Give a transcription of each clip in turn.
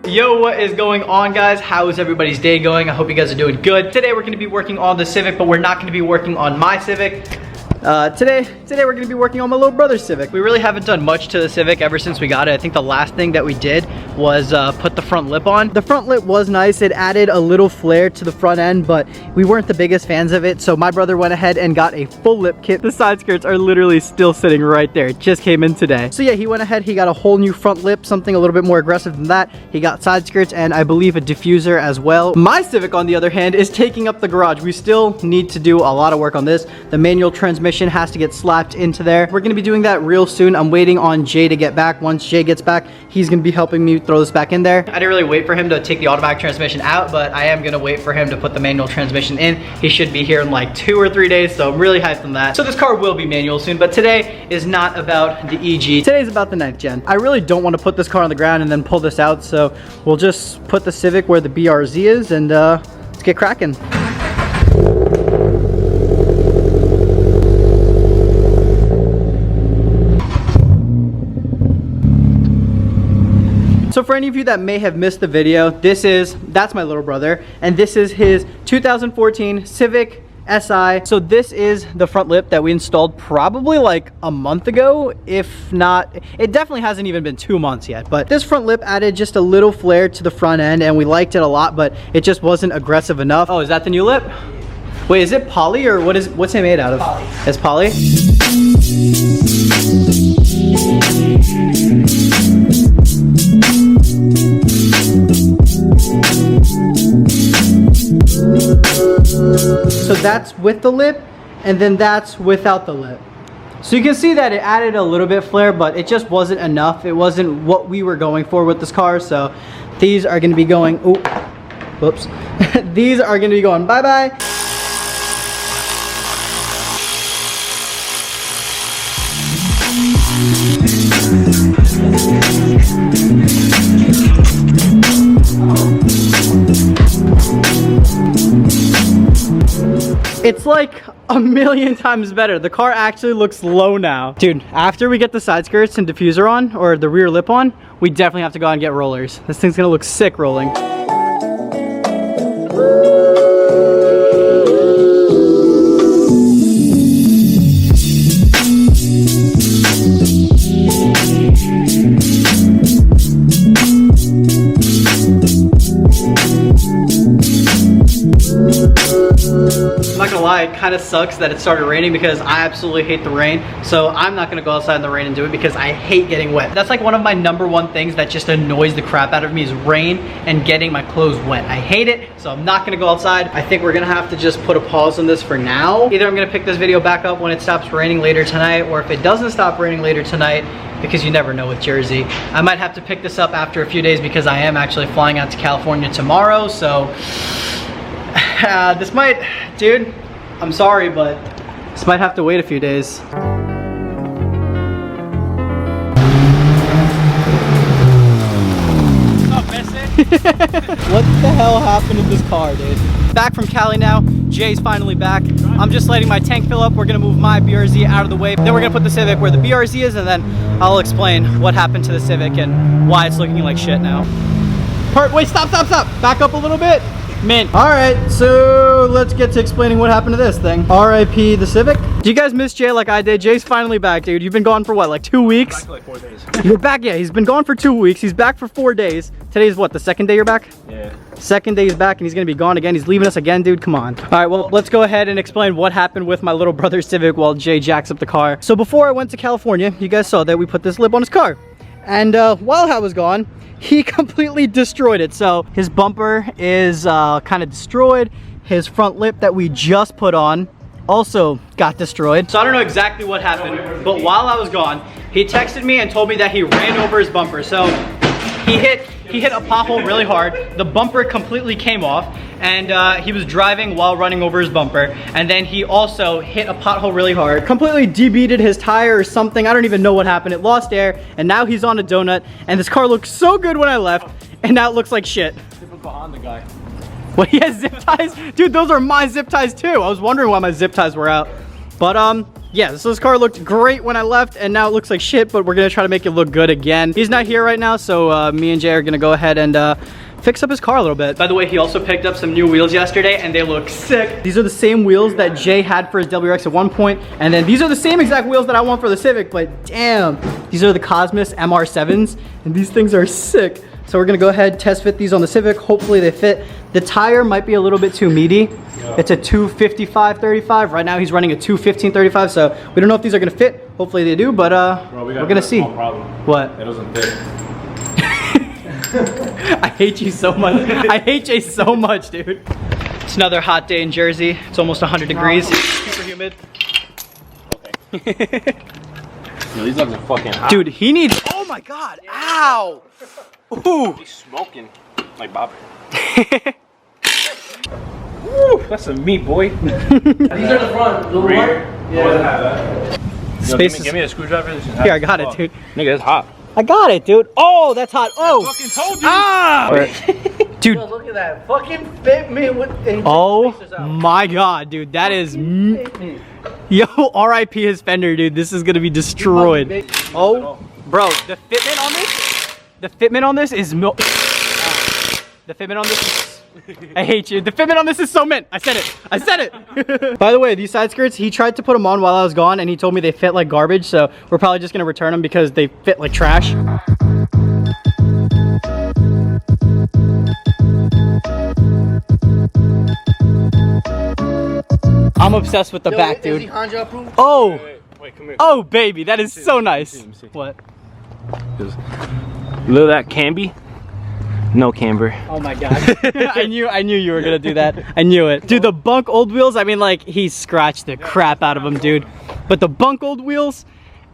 Yo, what is going on, guys? How is everybody's day going? I hope you guys are doing good. Today we're going to be working on the Civic, but we're not going to be working on my Civic. Today we're going to be working on my little brother's Civic. We really haven't done much to the Civic ever since we got it. I think the last thing that we did was put the front lip on. The front lip was nice. It added a little flair to the front end, but we weren't the biggest fans of it, so my brother went ahead and got a full lip kit. The side skirts are literally still sitting right there. It just came in today. So yeah, he went ahead, he got a whole new front lip, something a little bit more aggressive than that. He got side skirts and I believe a diffuser as well. My Civic, on the other hand, is taking up the garage. We still need to do a lot of work on this. The manual transmission has to get slapped into there. We're gonna be doing that real soon. I'm waiting on Jay to get back. Once Jay gets back, he's gonna be helping me throw this back in there. I didn't really wait for him to take the automatic transmission out, but I am gonna wait for him to put the manual transmission in. He should be here in like 2 or 3 days, so I'm really hyped on that. So this car will be manual soon, but today is not about the EG. Today's about the 9th gen. I really don't want to put this car on the ground and then pull this out, so we'll just put the Civic where the BRZ is and let's get cracking. So for any of you that may have missed the video, that's my little brother, and this is his 2014 Civic Si. So this is the front lip that we installed probably like a month ago, if not, it definitely hasn't even been 2 months yet. But this front lip added just a little flair to the front end and we liked it a lot, but it just wasn't aggressive enough. Oh, is that the new lip? Wait, is it poly or what's it made out of? Poly. It's poly? So that's with the lip, and then that's without the lip. So you can see that it added a little bit flair, but it just wasn't enough. It wasn't what we were going for with this car. So these are going to be going, oh, whoops. These are going to be going bye-bye. It's like a million times better. The car actually looks low now. Dude, after we get the side skirts and diffuser on, or the rear lip on, we definitely have to go out and get rollers. This thing's gonna look sick rolling. I'm not gonna lie, it kind of sucks that it started raining because I absolutely hate the rain. So I'm not gonna go outside in the rain and do it because I hate getting wet. That's like one of my #1 things that just annoys the crap out of me is rain and getting my clothes wet. I hate it, so I'm not gonna go outside. I think we're gonna have to just put a pause on this for now. Either I'm gonna pick this video back up when it stops raining later tonight, or if it doesn't stop raining later tonight, because you never know with Jersey, I might have to pick this up after a few days because I am actually flying out to California tomorrow. So this might, dude, I'm sorry, but this might have to wait a few days. What the hell happened to this car, dude? Back from Cali now. Jay's finally back. I'm just letting my tank fill up. We're gonna move my BRZ out of the way. Then we're gonna put the Civic where the BRZ is, and then I'll explain what happened to the Civic and why it's looking like shit now. Wait, stop. Back up a little bit. Mint. All right, so let's get to explaining what happened to this thing. RIP the Civic. Do you guys miss Jay like I did? Jay's finally back, dude. You've been gone for what, like 2 weeks? Back for like 4 days. You're back, yeah. He's been gone for 2 weeks. He's back for 4 days. Today's what, the 2nd day you're back? Yeah. 2nd day he's back and he's gonna be gone again. He's leaving us again, dude, come on. All right, well, let's go ahead and explain what happened with my little brother's Civic while Jay jacks up the car. So before I went to California, you guys saw that we put this lip on his car. And while I was gone, he completely destroyed it. So his bumper is kind of destroyed. His front lip that we just put on also got destroyed. So I don't know exactly what happened, but while I was gone, he texted me and told me that he ran over his bumper. So he hit a pothole really hard. The bumper completely came off, and he was driving while running over his bumper. And then he also hit a pothole really hard, completely debeaded his tire or something. I don't even know what happened. It lost air, and now he's on a donut. And this car looked so good when I left, and now it looks like shit. Typical Honda guy. What, he has zip ties? Dude, those are my zip ties too. I was wondering why my zip ties were out. But yeah, so this car looked great when I left, and now it looks like shit, but we're gonna try to make it look good again. He's not here right now, so me and Jay are gonna go ahead and fix up his car a little bit. By the way, he also picked up some new wheels yesterday, and they look sick. These are the same wheels that Jay had for his WRX at one point, and then these are the same exact wheels that I want for the Civic, but damn. These are the Cosmos MR7s, and these things are sick. So we're gonna go ahead, test fit these on the Civic. Hopefully they fit. The tire might be a little bit too meaty. It's a 255/35. Right now he's running a 215/35, so we don't know if these are gonna fit. Hopefully they do, but bro, we're gonna see. What? It doesn't fit. I hate you so much. I hate Jay so much, dude. It's another hot day in Jersey. It's almost 100 degrees. Super humid. Okay. Yo, these dogs are fucking hot. Dude, he needs, oh my God, ow. Ooh. He's smoking like Bob. Woo, that's a meat, boy. These are the front, the rear. Yeah. Space. Give me a screwdriver. This is hot. Here, I got it, dude. Nigga, it's hot. I got it, dude. Oh, that's hot. Oh. I fucking told you. Ah. Dude. Yo, look at that. Fucking fit me with. Oh my God, dude. That is. Yo, RIP his fender, dude. This is gonna be destroyed. Oh, bro, the fitment on this. The fitment on this is the fitment on this is. I hate you. The fitment on this is so mint. I said it. I said it. By the way, these side skirts, he tried to put them on while I was gone, and he told me they fit like garbage. So we're probably just gonna return them because they fit like trash. I'm obsessed with the back, dude. Is he Honda approved? Oh. Wait, come here. Oh, baby, that is so nice. What? Little that camber. No camber. Oh my God. I knew you were gonna do that. I knew it. Dude, the bunk old wheels, I mean, like, he scratched the crap out of them, dude. But the bunk old wheels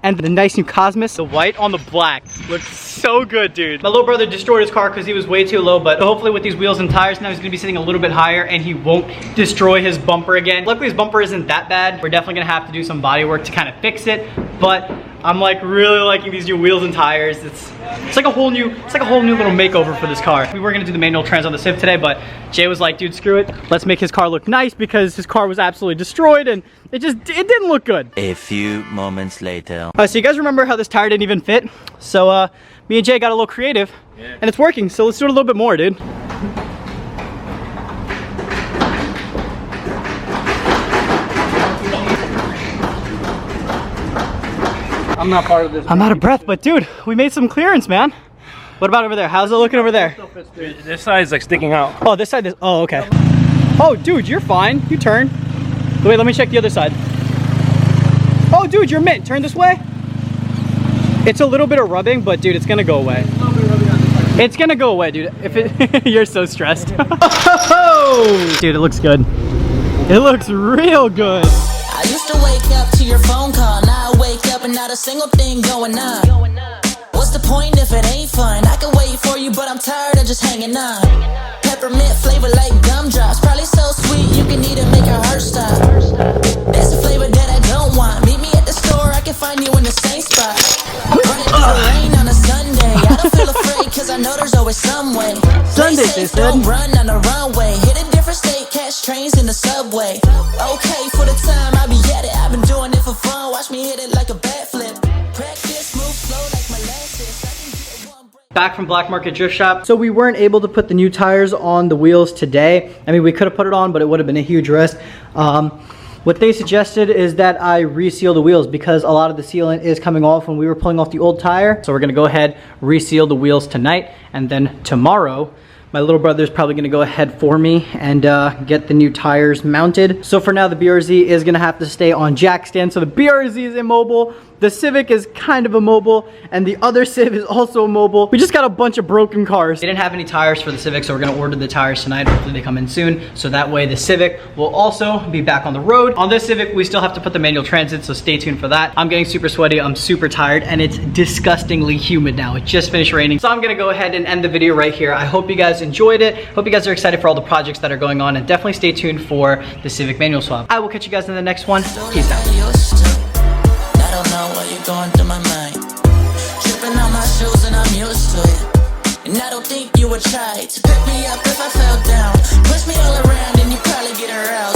and the nice new Cosmos, the white on the black, looks so good, dude. My little brother destroyed his car because he was way too low, but hopefully with these wheels and tires now he's gonna be sitting a little bit higher and he won't destroy his bumper again. Luckily his bumper isn't that bad. We're definitely gonna have to do some body work to kind of fix it, but I'm like really liking these new wheels and tires. It's like a whole new little makeover for this car. We were gonna do the manual trans on the Civ today, but Jay was like, dude, screw it. Let's make his car look nice because his car was absolutely destroyed and it didn't look good. A few moments later. So you guys remember how this tire didn't even fit? So me and Jay got a little creative and it's working. So let's do it a little bit more, dude. I'm not part of this. I'm out of breath, but dude, we made some clearance, man. What about over there? How's it looking over there? This side is like sticking out. Oh, this side is, oh, okay. Oh, dude, you're fine. You turn. Wait, let me check the other side. Oh, dude, you're mint. Turn this way. It's a little bit of rubbing, but dude, it's gonna go away. It's gonna go away, dude. If it, you're so stressed. Oh, dude, it looks good. It looks real good. I used to wake up to your phone call. Now I wake up and not a single thing going on. What's the point if it ain't fun? I can wait for you, but I'm tired of just hanging on. Peppermint flavor like gumdrops. Probably so sweet you can eat it, make your heart stop. That's the flavor that I don't want. Meet me at the store, I can find you in the same spot. Running through the rain on a Sunday. I don't feel afraid cause I know there's always some way. Sunday, Play safe, don't run on the runway. Hit a different state, catch trains in the subway. Okay, for the time I be at it. I've been doing it for fun. Watch me hit it like a backflip. Practice, move slow like molasses. I can get one break. Back from Black Market Drift Shop. So we weren't able to put the new tires on the wheels today. I mean, we could have put it on, but it would have been a huge risk. What they suggested is that I reseal the wheels because a lot of the sealant is coming off when we were pulling off the old tire. So we're gonna go ahead, reseal the wheels tonight, and then tomorrow, my little brother's probably gonna go ahead for me and get the new tires mounted. So for now, the BRZ is gonna have to stay on jack stand. So the BRZ is immobile, the Civic is kind of immobile, and the other Civ is also immobile. We just got a bunch of broken cars. They didn't have any tires for the Civic, so we're gonna order the tires tonight. Hopefully they come in soon. So that way the Civic will also be back on the road. On this Civic, we still have to put the manual transit, so stay tuned for that. I'm getting super sweaty, I'm super tired, and it's disgustingly humid now. It just finished raining. So I'm gonna go ahead and end the video right here. I hope you guys enjoyed it. Hope you guys are excited for all the projects that are going on, and definitely stay tuned for the Civic manual swap. I will catch you guys in the next one. Peace out. I don't know what you're going through my mind. Tripping on my shoes and I'm used to it. And I don't think you would try to pick me up if I fell down. Push me all around and you probably get aroused.